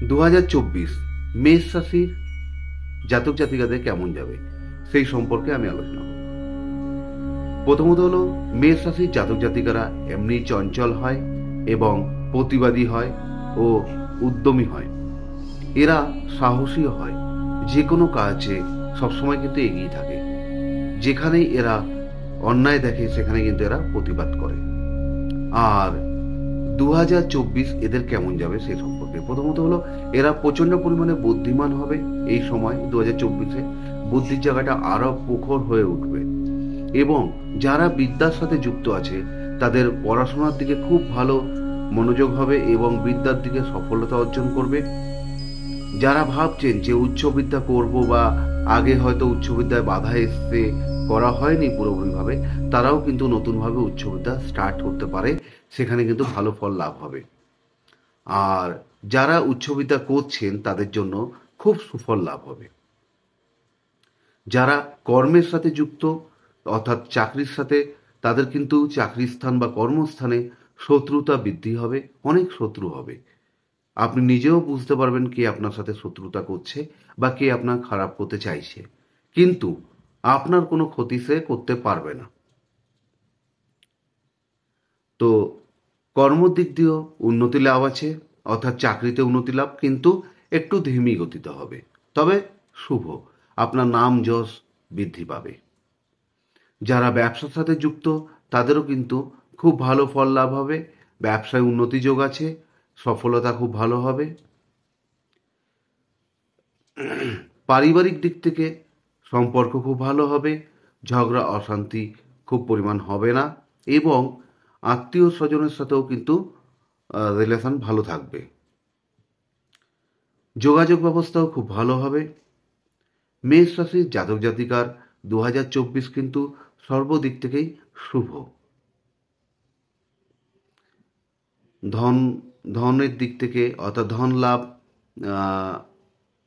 2024 মেষ রাশির জাতক জাতিকাদের কেমন যাবে সেই সম্পর্কে আমি আলোচনা করব। প্রথমত হলো, মেষ রাশির জাতক জাতিকারা এমনি চঞ্চল হয় এবং প্রতিবাদী হয় ও উদ্যমী হয়। এরা সাহসী হয়, যে কোনো কাজে সবসময় কিন্তু এগিয়ে থাকে। যেখানেই এরা অন্যায় দেখে সেখানে কিন্তু এরা প্রতিবাদ করে। আর 2024 এদের কেমন যাবে সে সম্পর্কে প্রথমত হলো, এরা প্রচন্ড পরিমাণে বুদ্ধিমান হবে। এই সময় 2024-এ বুদ্ধির জায়গাটা আরো প্রখর হয়ে উঠবে এবং যারা বিদ্যার সাথে যুক্ত আছে তাদের পড়াশোনার দিকে খুব ভালো মনোযোগ হবে এবং বিদ্যার দিকে সফলতা অর্জন করবে। যারা ভাবছেন যে উচ্চবিদ্যা করব বা আগে হয়তো উচ্চবিদ্যায় বাধা এসছে, করা হয়নি পুরোপুরিভাবে, তারাও কিন্তু নতুনভাবে উচ্চবিদ্যা স্টার্ট করতে পারে। সেখানে কিন্তু ভালো ফল লাভ হবে। আর যারা উচ্চবিদ্যা করছেন তাদের জন্য খুব সুফল লাভ হবে। যারা কর্মের সাথে যুক্ত অর্থাৎ চাকরির সাথে, তাদের কিন্তু চাকরির স্থান বা কর্মস্থানে শত্রুতা বৃদ্ধি হবে, অনেক শত্রু হবে। আপনি নিজেও বুঝতে পারবেন কে আপনার সাথে শত্রুতা করছে বা কে আপনার খারাপ করতে চাইছে, কিন্তু আপনার কোনো ক্ষতি সে করতে পারবে না। তো কর্মর দিক দিয়েও উন্নতি লাভ আছে, অর্থাৎ চাকরিতে উন্নতি লাভ, কিন্তু একটু ধীমি গতিতে হবে, তবে শুভ। আপনার নাম যশ বৃদ্ধি পাবে। যারা ব্যবসার সাথে যুক্ত তাদেরও কিন্তু খুব ভালো ফল লাভ হবে। ব্যবসায় উন্নতি যোগ আছে, সফলতা খুব ভালো হবে। পারিবারিক দিক থেকে সম্পর্ক খুব ভালো হবে, ঝগড়া অশান্তি খুব পরিমাণ হবে না এবং আত্মীয় স্বজনের সাথেও কিন্তু রিলেশন ভালো থাকবে। যোগাযোগ ব্যবস্থাও খুব ভালো হবে। মেষ রাশির জাতক জাতিকার 2024 কিন্তু সর্বদিক থেকেই শুভ। ধন ধনের দিক থেকে অর্থাৎ ধন লাভ, আহ,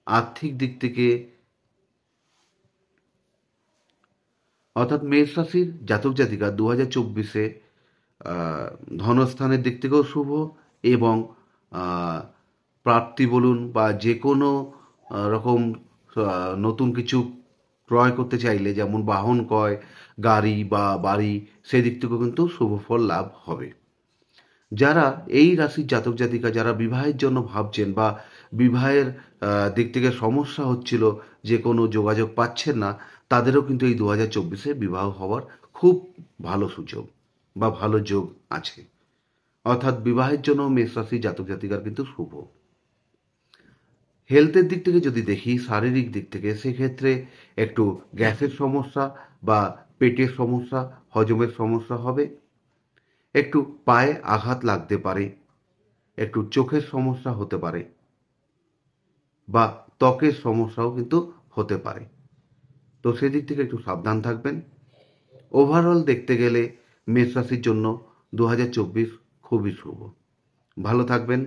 আর্থিক দিক থেকে, অর্থাৎ মেষ রাশির জাতক জাতিকা 2024-এ ধনস্থানের দিক থেকেও শুভ এবং আহ, প্রাপ্তি বলুন বা যে কোনো রকম নতুন কিছু ক্রয় করতে চাইলে, যেমন বাহন ক্রয়, গাড়ি বা বাড়ি, সেই দিক থেকেও কিন্তু শুভ ফল লাভ হবে। যারা এই রাশির জাতক জাতিকা যারা বিবাহের জন্য ভাবছেন বা বিবাহের দিক থেকে সমস্যা হচ্ছিল, যে কোনো যোগাযোগ পাচ্ছেন না, তাদেরও কিন্তু এই 2024-এ বিবাহ হওয়ার খুব ভালো সুযোগ বা ভালো যোগ আছে। অর্থাৎ বিবাহের জন্য মেষ রাশির জাতক জাতিকার কিন্তু শুভ। হেলথের দিক থেকে যদি দেখি, শারীরিক দিক থেকে, সেক্ষেত্রে একটু গ্যাসের সমস্যা বা পেটের সমস্যা, হজমের সমস্যা হবে। একটু পায়ে আঘাত লাগতে পারে, একটু চোখের সমস্যা হতে পারে বা ত্বকের সমস্যাও কিন্তু হতে পারে। তো সেদিক থেকে একটু সাবধান থাকবেন। ওভারঅল দেখতে গেলে মেষ রাশির জন্য 2024 খুবই শুভ। ভালো থাকবেন।